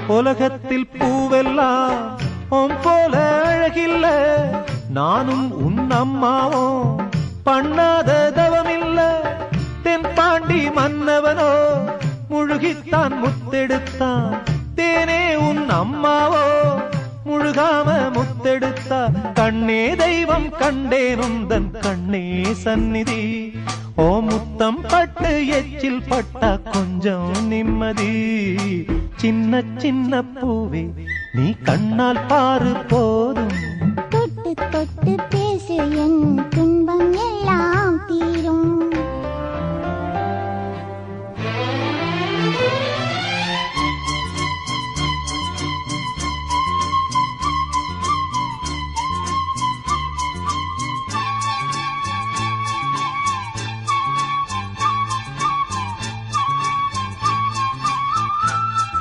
உலகத்தில் பூவெல்லாம் உன் போல அழகில்ல நானும் உன் அம்மாவும் பண்ணாத தவமில்ல தென்பாண்டி மன்னவனோ முழுகித்தான் முத்தெடுத்தான் தேனே உன் அம்மாவோ முழுகாம முத்தெடுத்தா கண்ணே தெய்வம் கண்டேன் உந்தன் கண்ணே சந்நிதி ஓ முத்தம் பட்டு எச்சில் பட்டா கொஞ்சம் நிம்மதி சின்ன சின்ன பூவே நீ கண்ணால் பாரு போதும் தொட்டு தொட்டு பேசு என் துன்பம் எல்லாம்